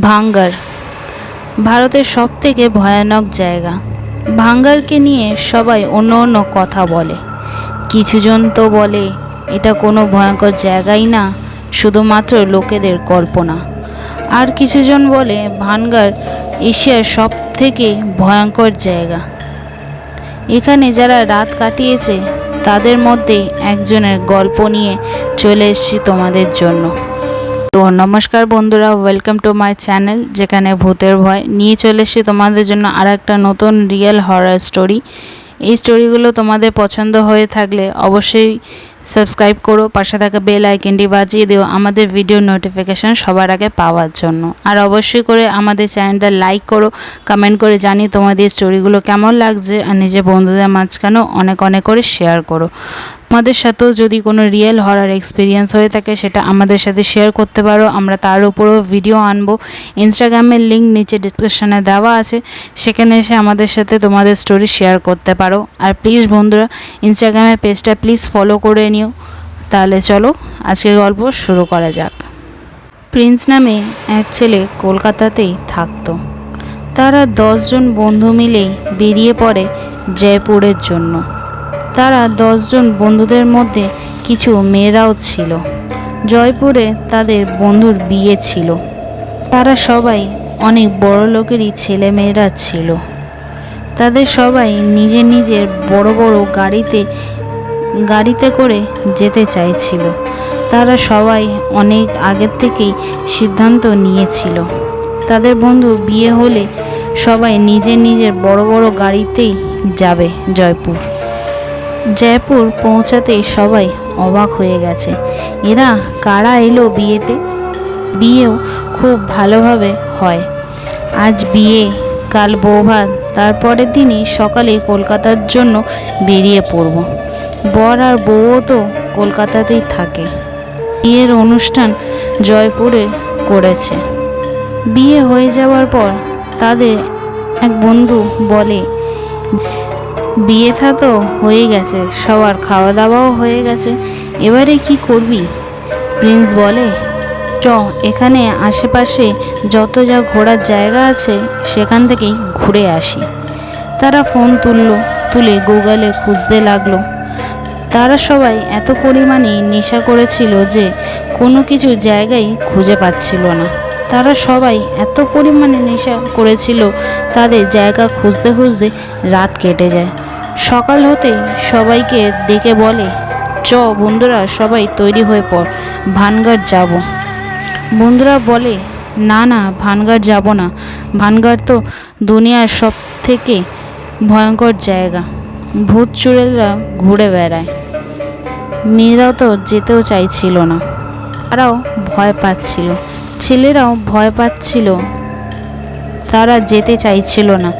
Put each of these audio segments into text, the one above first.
ভাঙ্গার ভারতের সবথেকে ভয়ানক জায়গা। ভাঙ্গারকে নিয়ে সবাই অন্য অন্য কথা বলে। কিছুজন তো বলে এটা কোনো ভয়ঙ্কর জায়গাই না, শুধুমাত্র লোকেদের কল্পনা। আর কিছুজন বলে ভাঙ্গার এশিয়ার সবথেকে ভয়ঙ্কর জায়গা। এখানে যারা রাত কাটিয়েছে তাদের মধ্যেই একজনের গল্প নিয়ে চলে এসেছি তোমাদের জন্য। তো নমস্কার বন্ধুরা, ওয়েলকাম টু মাই চ্যানেল, যেখানে ভূতের ভয় নিয়ে চলে এসেছি তোমাদের জন্য আর একটা নতুন রিয়েল হরর স্টোরি। এই স্টোরিগুলো তোমাদের পছন্দ হয়ে থাকলে অবশ্যই সাবস্ক্রাইব করো, পাশে থাকা বেল আইকনটি বাজিয়ে দিও আমাদের ভিডিও নোটিফিকেশান সবার আগে পাওয়ার জন্য। আর অবশ্যই করে আমাদের চ্যানেলটা লাইক করো, কমেন্ট করে জানি তোমাদের স্টোরিগুলো কেমন লাগছে, আর নিজের বন্ধুদের মাঝখানেও অনেক অনেক করে শেয়ার করো। আমাদের সাথেও যদি কোনো রিয়েল হরার এক্সপিরিয়েন্স হয়ে থাকে সেটা আমাদের সাথে শেয়ার করতে পারো, আমরা তার উপরেও ভিডিও আনবো। ইনস্টাগ্রামের লিঙ্ক নিচে ডিসক্রিপশানে দেওয়া আছে, সেখানে এসে আমাদের সাথে তোমাদের স্টোরি শেয়ার করতে পারো। আর প্লিজ বন্ধুরা, ইনস্টাগ্রামের পেজটা প্লিজ ফলো করে নিও। তাহলে চলো আজকের গল্প শুরু করা যাক। প্রিন্স নামে এক ছেলে কলকাতাতেই থাকতো। তারা 10 জন বন্ধু মিলেই বেরিয়ে পড়ে জয়পুরের জন্য। তারা 10 জন বন্ধুদের মধ্যে কিছু মেয়েরাও ছিল। জয়পুরে তাদের বন্ধুর বিয়ে ছিল। তারা সবাই অনেক বড় লোকেরই ছেলে মেয়েরা ছিল। তাদের সবাই নিজের নিজের বড় বড় গাড়িতে করে যেতে চাইছিল। তারা সবাই অনেক আগের থেকেই সিদ্ধান্ত নিয়েছিল তাদের বন্ধু বিয়ে হলে সবাই নিজের নিজের বড় বড় গাড়িতেই যাবে জয়পুর পৌঁছাতেই সবাই অবাক হয়ে গেছে। এরা কারা এলো বিয়েতে? বিয়েও খুব ভালোভাবে হয়। আজ বিয়ে, কাল বৌভাত, তারপরের দিনই সকালে কলকাতার জন্য বেরিয়ে পড়ব। বর আর বউও তো কলকাতাতেই থাকে। বিয়ের অনুষ্ঠান জয়পুরে করেছে। বিয়ে হয়ে যাওয়ার পর তাদের এক বন্ধু বলে, বিয়েটা তো হয়ে গেছে, সবার খাওয়া দাওয়াও হয়ে গেছে, এবারে কি করবি? প্রিন্স বলে, এখানে আশেপাশে যত যা ঘোরার জায়গা আছে সেখান থেকেই ঘুরে আসি। তারা ফোন তুলে গুগলে খুঁজতে লাগলো। তারা সবাই এত পরিমাণে নেশা করেছিল যে কোনো কিছু জায়গায় খুঁজে পাচ্ছিল না। তারা সবাই এত পরিমাণে নেশা করেছিল, তাদের জায়গা খুঁজতে খুঁজতে রাত কেটে যায়। সকাল হতেই সবাইকে ডেকে বলে, বন্ধুরা সবাই তৈরি হয়ে পড়, ভানগার যাব। বন্ধুরা বলে, না ভানগার যাব না, ভানগার তো দুনিয়ার সব থেকে ভয়ঙ্কর জায়গা, ভূত চুড়েলরা ঘুরে বেড়ায়। মেয়েরাও তো যেতেও চাইছিল না, তারাও ভয় পাচ্ছিল, ছেলেরাও ভয় পাচ্ছিল, তারা যেতে চাইছিল না।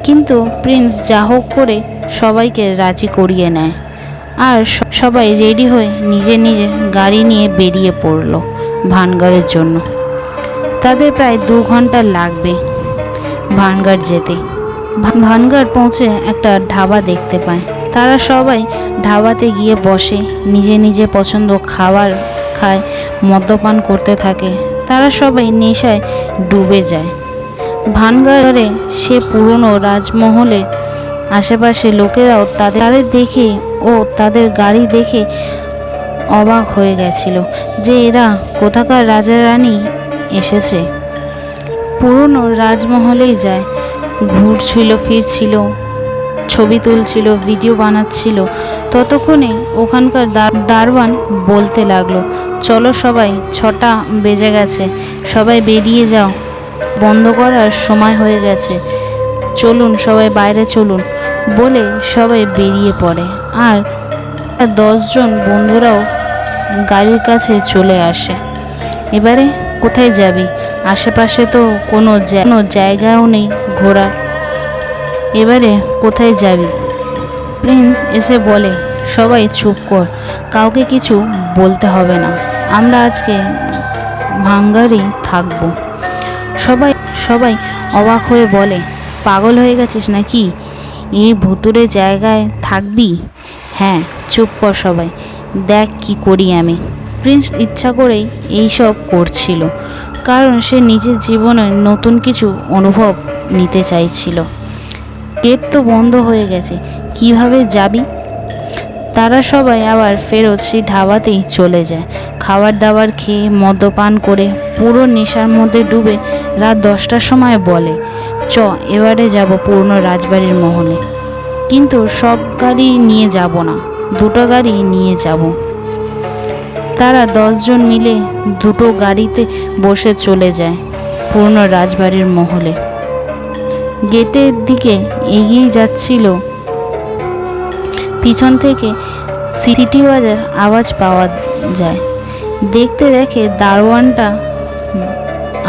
কিন্তু প্রিন্স যা হোক করে সবাইকে রাজি করিয়ে নেয়। আর সবাই রেডি হয়ে নিজের নিজের গাড়ি নিয়ে বেরিয়ে পড়ল ভানগারের জন্য। তাদের প্রায় 2 ঘন্টা লাগবে ভানগার যেতে। ভানগার পৌঁছে একটা ধাবা দেখতে পায়। তারা সবাই ধাবাতে গিয়ে বসে, নিজে নিজে পছন্দ খাবার খায়, মদ্যপান করতে থাকে। তারা সবাই নেশায় ডুবে যায়। ভানগারে সে পুরনো রাজমহলে আশেপাশে লোকেরাও তাদের দেখে ও তাদের গাড়ি দেখে অবাক হয়ে গেছিল যে এরা কোথাকার রাজা রানী এসেছে। পুরনো রাজমহলেই যায়, ঘুরছিল ফিরছিল, ছবি তুলছিল, ভিডিও বানাচ্ছিল। ততক্ষণে ওখানকার দারোয়ান বলতে লাগলো, চলো সবাই, 6টা বেজে গেছে, সবাই বেরিয়ে যাও, বন্ধ করার সময় হয়ে গেছে, চলুন সবাই বাইরে চলুন বলে সবাই বেরিয়ে পড়ে। আর 10 জন বন্ধুরাও গাড়ির কাছে চলে আসে। এবারে কোথায় যাবি? আশেপাশে তো কোনো জায়গাও নেই ঘোরার, এবারে কোথায় যাবি? প্রিন্স এসে বলে, সবাই চুপ কর, কাউকে কিছু বলতে হবে না, আমরা আজকে ভাঙ্গারেই থাকবো। সবাই অবাক হয়ে বলে, পাগল হয়ে গেছিস নাকি? এই ভুতুরে জায়গায় থাকবি? হ্যাঁ, চুপ কর সবাই, দেখ কি করি আমি। প্রিন্স ইচ্ছা করেই এইসব করছিল, কারণ সে নিজের জীবনে নতুন কিছু অনুভব নিতে চাইছিল। গেট তো বন্ধ হয়ে গেছে, কিভাবে যাবি? তারা সবাই আবার ফেরত সেই ধাবাতেই চলে যায়। খাবার দাবার খেয়ে মদ্যপান করে পুরো নেশার মধ্যে ডুবে রাত 10টার সময় বলে, চ এবারে যাব পুরনো রাজবাড়ির মহলে। কিন্তু সব গাড়ি নিয়ে যাব না, দুটো গাড়ি নিয়ে যাব। তারা 10 জন মিলে দুটো গাড়িতে বসে চলে যায় পুরনো রাজবাড়ির মহলে। গেটের দিকে এগিয়ে যাচ্ছিল, পিছন থেকে সিটি বাজার আওয়াজ পাওয়া যায়। দেখতে দেখে দারোয়ানটা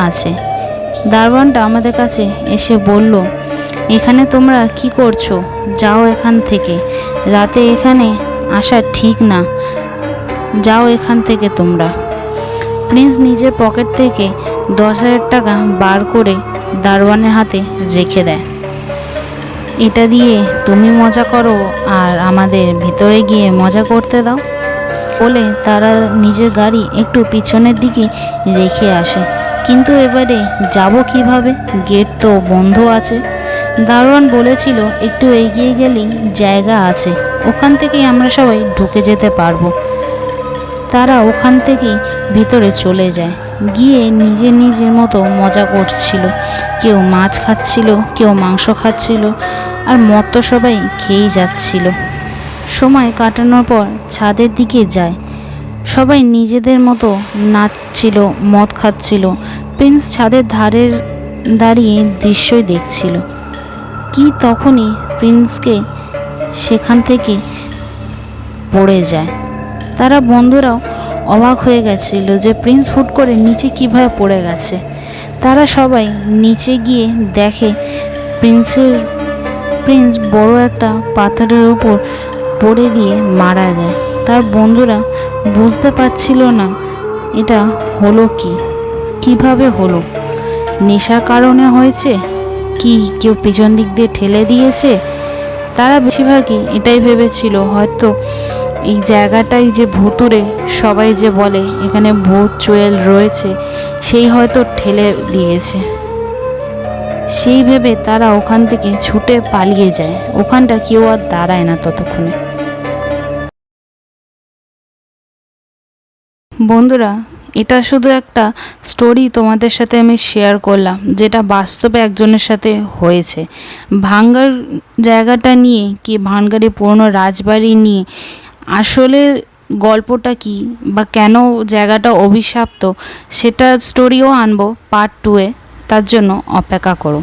আছে। দারোয়ানটা আমাদের কাছে এসে বলল, এখানে তোমরা কি করছো? যাও এখান থেকে, রাতে এখানে আসা ঠিক না, যাও এখান থেকে তোমরা। প্রিন্স নিজের পকেট থেকে 10,000 টাকা বার করে দারোয়ানের হাতে রেখে দেয়। এটা দিয়ে তুমি মজা করো আর আমাদের ভিতরে গিয়ে মজা করতে দাও বলে তারা নিজের গাড়ি একটু পিছনের দিকে রেখে আসে। কিন্তু এবারে যাব কিভাবে? গেট তো বন্ধ আছে। দারোয়ান বলেছিল একটু এগিয়ে গেলেই জায়গা আছে, ওখান থেকেই আমরা সবাই ঢুকে যেতে পারবো। তারা ওখান থেকেই ভিতরে চলে যায়, গিয়ে নিজের মতো মজা করছিল। কেউ মাছ খাচ্ছিল, কেউ মাংস খাচ্ছিল, আর মদ তো সবাই খেয়েই যাচ্ছিল। সময় কাটানোর পর ছাদের দিকে যায়, সবাই নিজেদের মতো নাচছিল, মদ খাচ্ছিল। প্রিন্স ছাদের ধারে দাঁড়িয়ে দৃশ্যই দেখছিল। কি তখনই প্রিন্সকে সেখান থেকে পড়ে যায়। তারা বন্ধুরাও অবাক হয়ে গেছিল যে প্রিন্স হুট করে নিচে কিভাবে পড়ে গেছে। তারা সবাই নিচে গিয়ে দেখে প্রিন্স বড় একটা পাথরের উপর পড়ে দিয়ে মারা যায়। তার বন্ধুরা বুঝতে পারছিল না এটা হলো কিভাবে হলো। নেশার কারণে হয়েছে কি কেউ পিছন দিক দিয়ে ঠেলে দিয়েছে? তারা বেশিরভাগই এটাই ভেবেছিল, হয়তো এই জায়গাটাই যে ভুতুড়ে, সবাই যে বলে এখানে ভূত চুড়েল রয়েছে, সেই হয়তো ঠেলে দিয়েছে। সেই ভেবে তারা ওখান থেকে ছুটে পালিয়ে যায়। ওখানটা কেউ আর দাঁড়ায় না ততক্ষণে। বন্ধুরা, এটা শুধু একটা স্টোরি তোমাদের সাথে আমি শেয়ার করলাম, যেটা বাস্তবে একজনের সাথে হয়েছে। ভাঙ্গার জায়গাটা নিয়ে কি ভানগাড়ি পুরনো রাজবাড়ি নিয়ে আসলে গল্পটা কি বা কেন জায়গাটা অভিশপ্ত, সেটার স্টোরিও আনবো পার্ট 2-এ। তার জন্য অপেক্ষা করো।